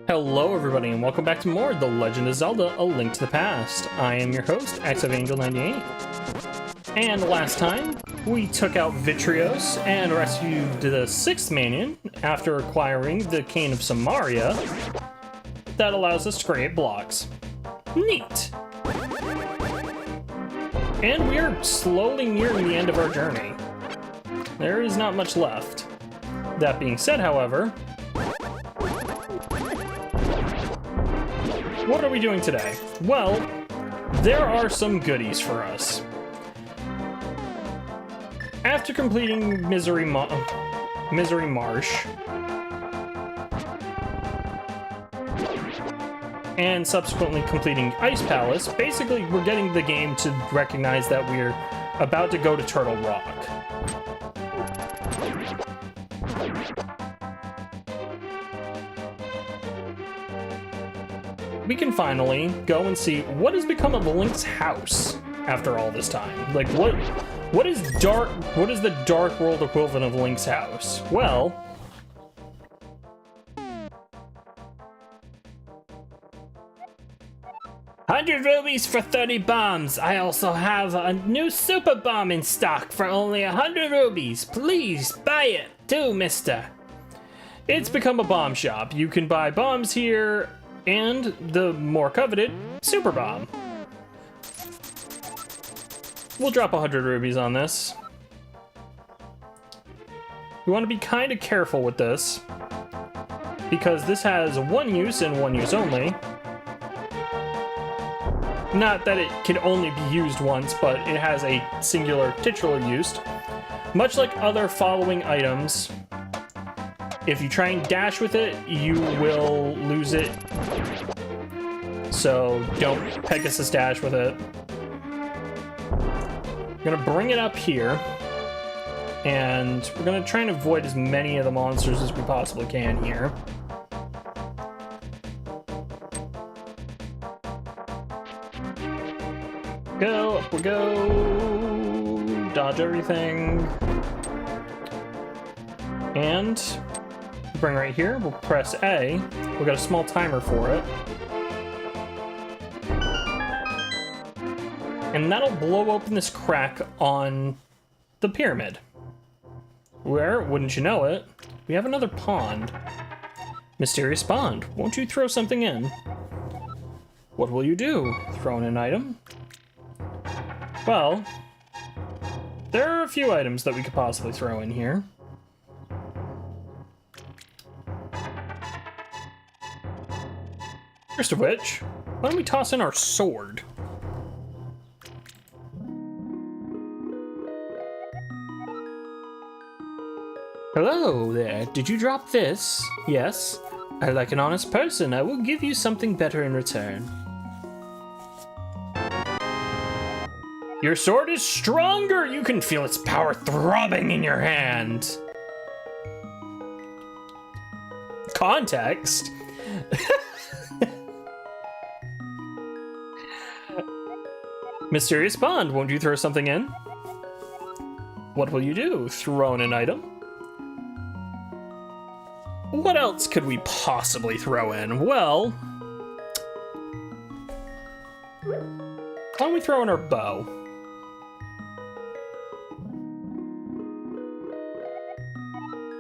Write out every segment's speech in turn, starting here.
Hello everybody and welcome back to more The Legend of Zelda: A Link to the Past. I am your host, XofAngel98. And last time, we took out Vitrios and rescued the 6th Manion after acquiring the Cane of Samaria that allows us to create blocks. Neat! And we are slowly nearing the end of our journey. There is not much left. That being said, however, what are we doing today? Well, there are some goodies for us. After completing Misery Marsh and subsequently completing Ice Palace, basically we're getting the game to recognize that we're about to go to Turtle Rock. We can finally go and see what has become of Link's house after all this time. Like, what is the Dark World equivalent of Link's house? Well, 100 rubies for 30 bombs. I also have a new super bomb in stock for only 100 rubies. Please buy it too, mister. It's become a bomb shop. You can buy bombs here and the more coveted super bomb. We'll drop 100 rubies on this. We want to be kind of careful with this because this has one use and one use only. Not that it can only be used once, but it has a singular titular use. Much like other following items, if you try and dash with it, you will lose it. So don't Pegasus dash with it. We're gonna bring it up here, and we're gonna try and avoid as many of the monsters as we possibly can here. Go, up we go, dodge everything, and bring right here, we'll press A, we've got a small timer for it, and that'll blow open this crack on the pyramid, where, wouldn't you know it, we have another pond. Mysterious pond, won't you throw something in? What will you do? Throw in an item? Well, there are a few items that we could possibly throw in here. First of which, why don't we toss in our sword? Hello there, did you drop this? Yes. I like an honest person. I will give you something better in return. Your sword is stronger! You can feel its power throbbing in your hand. Context? Mysterious pond, won't you throw something in? What will you do? Throw in an item? What else could we possibly throw in? Well, why don't we throw in our bow?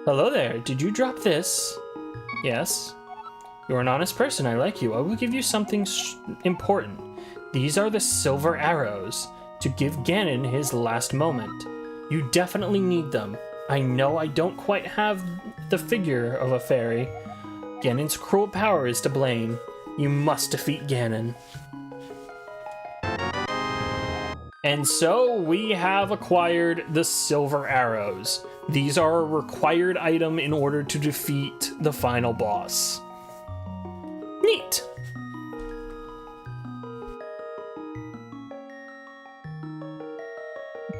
Hello there, did you drop this? Yes. You're an honest person, I like you. I will give you something important. These are the silver arrows to give Ganon his last moment. You definitely need them. I know I don't quite have the figure of a fairy. Ganon's cruel power is to blame. You must defeat Ganon. And so we have acquired the silver arrows. These are a required item in order to defeat the final boss. Neat!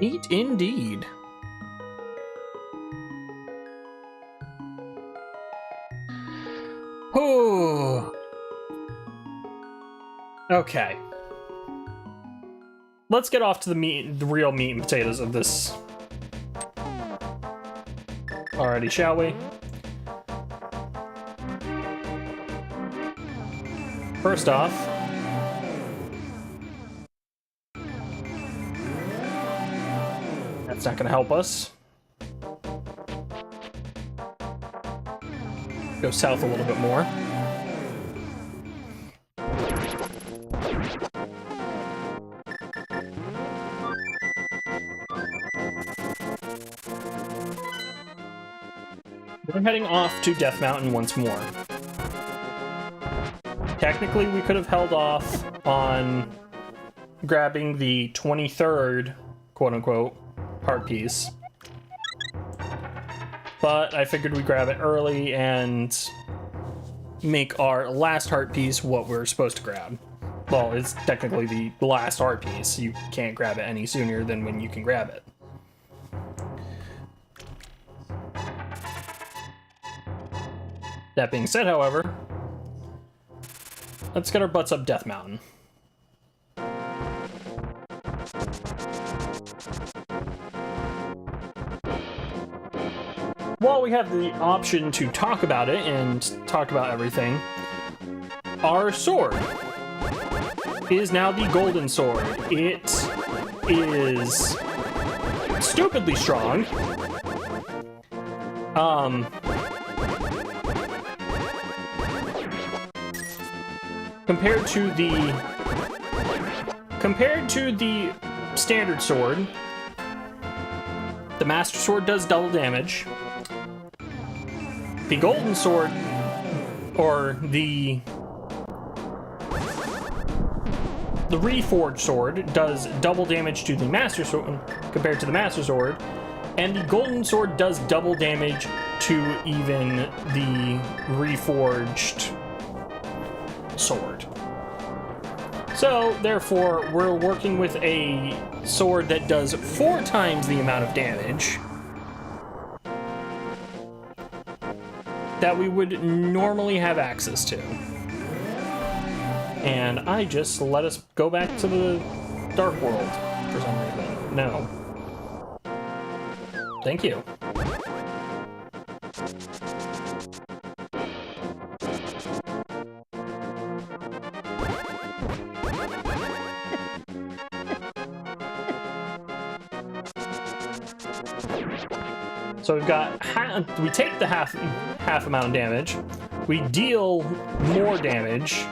Neat indeed. Oh. Okay. Let's get off to the real meat and potatoes of this. Alrighty, shall we? First off, that's not going to help us. Go south a little bit more. We're heading off to Death Mountain once more. Technically, we could have held off on grabbing the 23rd, quote-unquote, heart piece. But I figured we'd grab it early and make our last heart piece what we're supposed to grab. Well, it's technically the last heart piece. You can't grab it any sooner than when you can grab it. That being said, however, let's get our butts up Death Mountain. While we have the option to talk about it and talk about everything, our sword is now the golden sword. It is stupidly strong. Compared to the standard sword, the Master Sword does double damage. The Golden Sword, or the Reforged Sword, does double damage to the Master Sword compared to the Master Sword, and the Golden Sword does double damage to even the Reforged Sword. So, therefore, we're working with a sword that does 4 times the amount of damage that we would normally have access to. And I just let us go back to the Dark World for some reason. No. Thank you. So we've got we take the half amount of damage. We deal more damage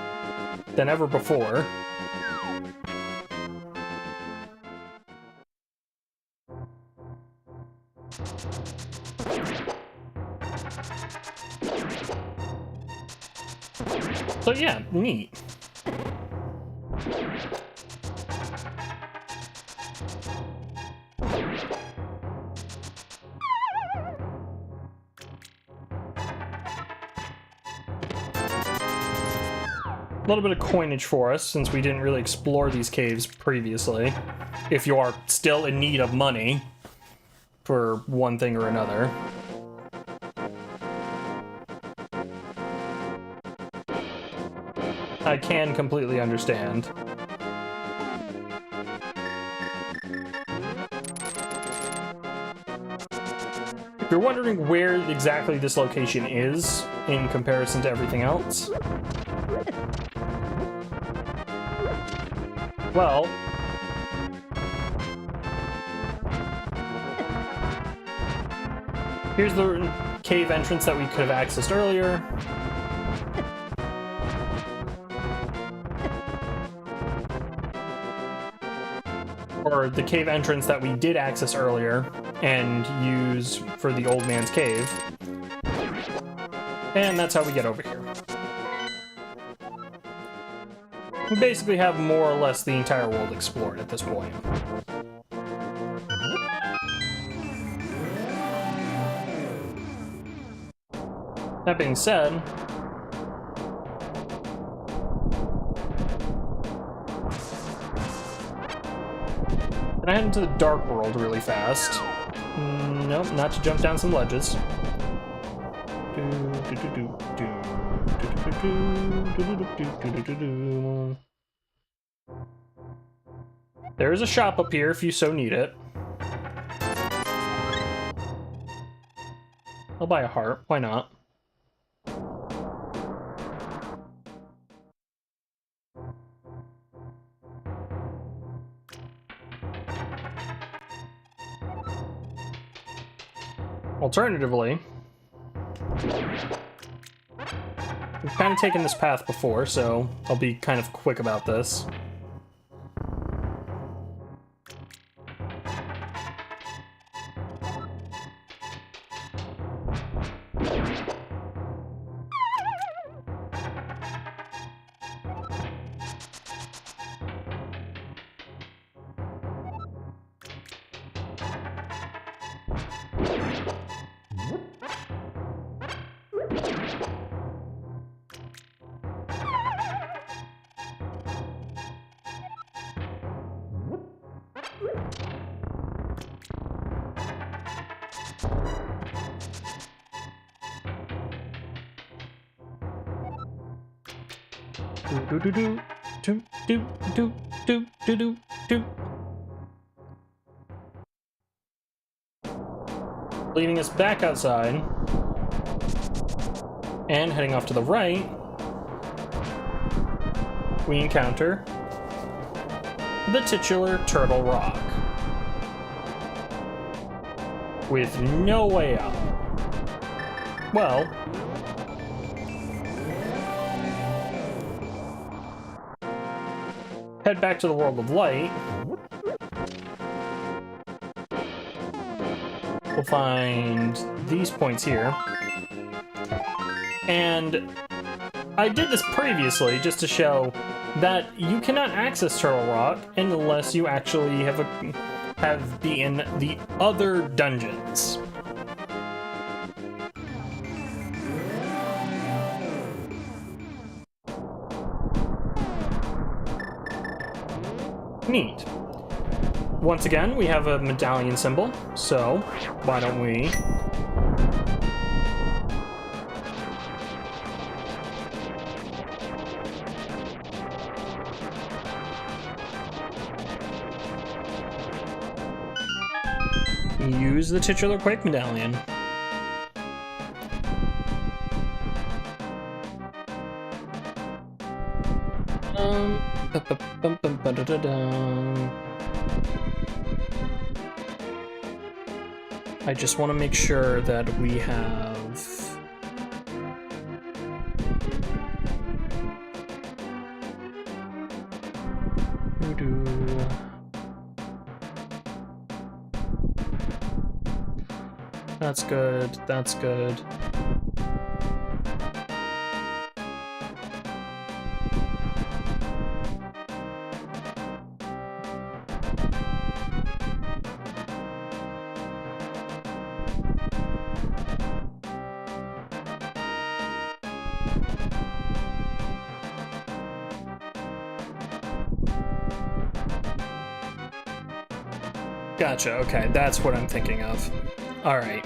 than ever before. So yeah, neat. A little bit of coinage for us, since we didn't really explore these caves previously. If you are still in need of money for one thing or another. I can completely understand. If you're wondering where exactly this location is in comparison to everything else, well, here's the cave entrance that we could have accessed earlier. Or the cave entrance that we did access earlier and use for the old man's cave. And that's how we get over here. We basically have more or less the entire world explored at this point. That being said, can I head into the Dark World really fast? Nope, not to jump down some ledges. There is a shop up here if you so need it. I'll buy a heart, why not? Alternatively, we've kind of taken this path before, so I'll be kind of quick about this. Do do do do do do do do do do. Leading us back outside and heading off to the right, we encounter the titular Turtle Rock with no way out. Well, head back to the World of Light. We'll find these points here. And I did this previously just to show that you cannot access Turtle Rock unless you actually have beaten the other dungeons. Neat. Once again, we have a medallion symbol, so why don't we use the titular Quake medallion. I just want to make sure that we have That's good, that's good. Gotcha, okay, that's what I'm thinking of. Alright.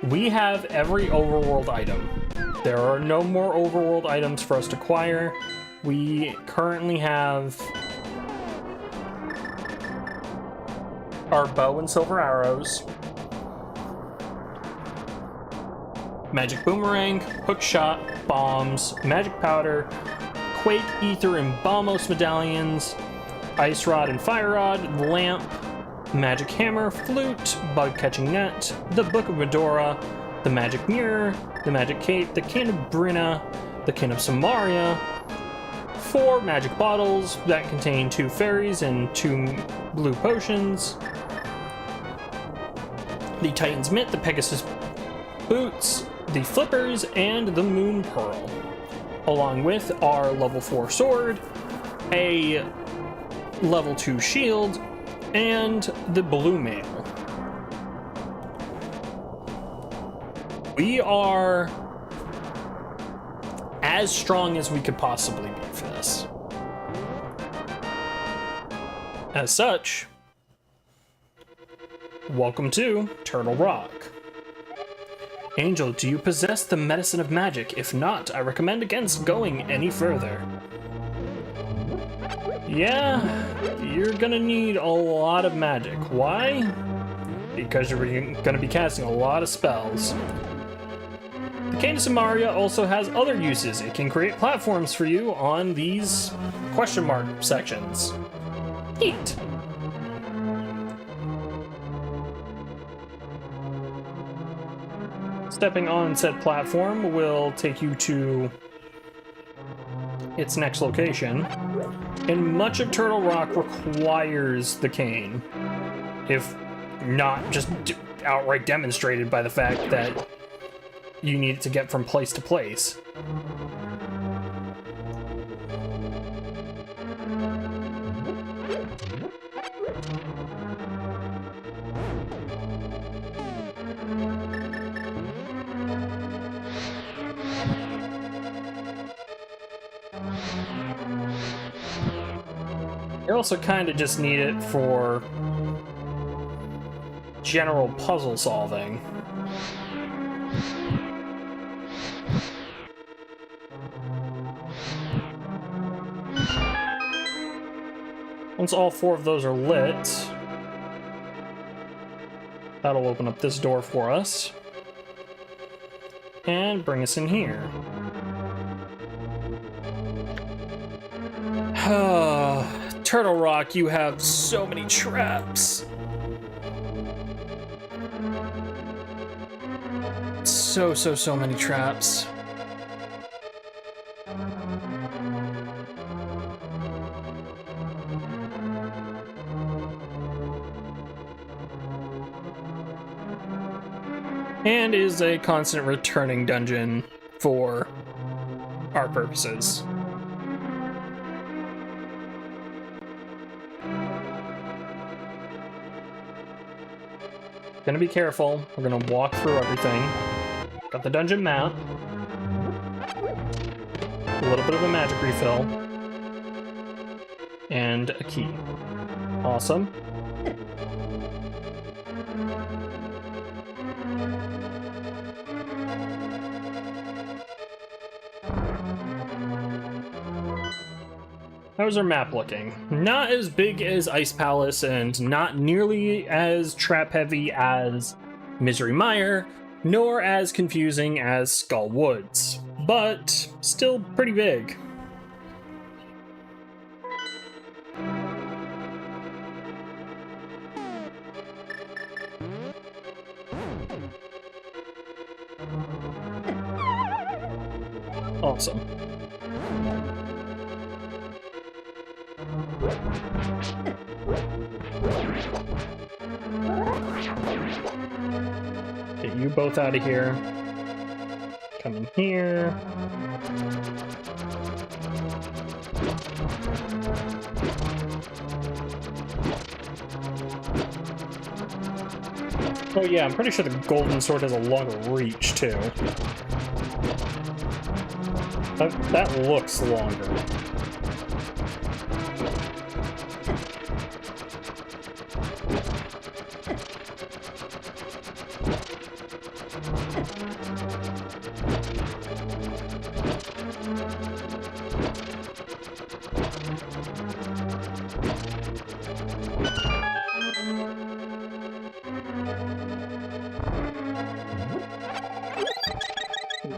We have every overworld item. There are no more overworld items for us to acquire. We currently have our bow and silver arrows, magic boomerang, hook shot, bombs, magic powder, quake, ether, and bombos medallions, ice rod and fire rod, lamp, magic hammer, flute, bug catching net, the book of Medora, the magic mirror, the magic cape, the can of Brinna, the can of Samaria, 4 magic bottles that contain 2 fairies and 2 blue potions, the Titan's mitt, the Pegasus boots, the flippers, and the moon pearl, along with our level 4 sword, a level 2 shield, and the blue mail. We are as strong as we could possibly be for this. As such, welcome to Turtle Rock. Angel, do you possess the medicine of magic? If not, I recommend against going any further. Yeah, you're gonna need a lot of magic. Why? Because you're gonna be casting a lot of spells. The Cane of Samaria also has other uses. It can create platforms for you on these question mark sections. Neat. Stepping on said platform will take you to its next location, and much of Turtle Rock requires the cane, if not just outright demonstrated by the fact that you need it to get from place to place. You also kind of just need it for general puzzle solving. Once all 4 of those are lit, that'll open up this door for us and bring us in here. Turtle Rock, you have so many traps. So many traps. And is a constant returning dungeon for our purposes. Gonna be careful. We're gonna walk through everything. Got the dungeon map. A little bit of a magic refill. And a key. Awesome. How's our map looking? Not as big as Ice Palace and not nearly as trap heavy as Misery Mire, nor as confusing as Skull Woods, but still pretty big. Awesome. Get you both out of here. Come in here. Oh yeah, I'm pretty sure the golden sword has a longer reach too. That looks longer.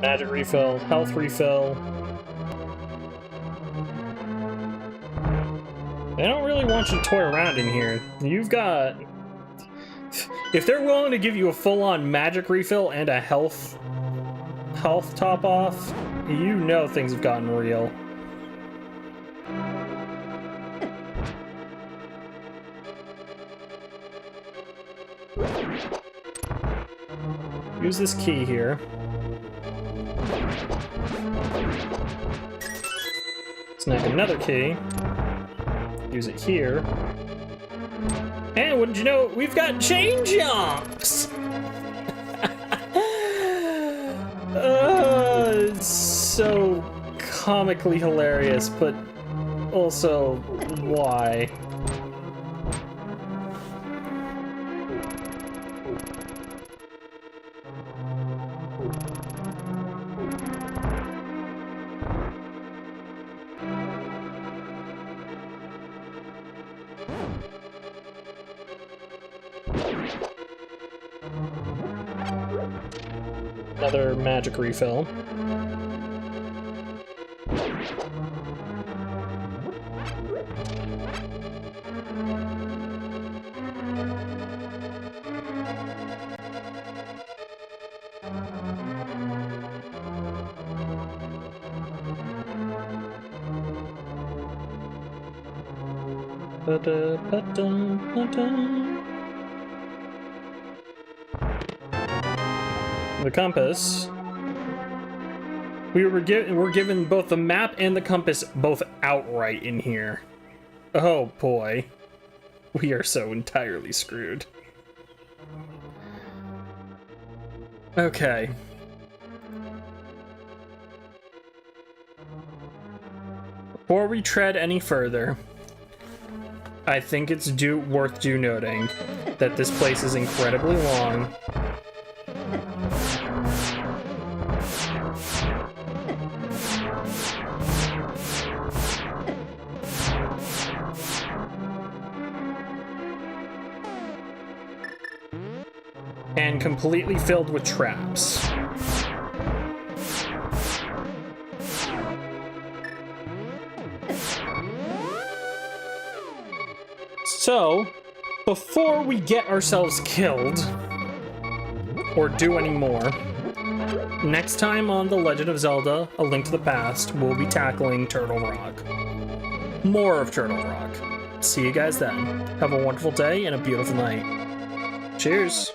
Magic refill, health refill. They don't really want you to toy around in here. You've got... If they're willing to give you a full-on magic refill and a health top off, you know things have gotten real. Use this key here. Snag another key. Use it here. And wouldn't you know, we've got chain jumps! It's so comically hilarious, but also, why? Another magic refill. The compass. We're given both the map and the compass both outright in here. Oh boy. We are so entirely screwed. Okay. Before we tread any further, I think it's worth due noting that this place is incredibly long. And completely filled with traps. So, before we get ourselves killed, or do any more, next time on The Legend of Zelda: A Link to the Past, we'll be tackling Turtle Rock. More of Turtle Rock. See you guys then. Have a wonderful day and a beautiful night. Cheers!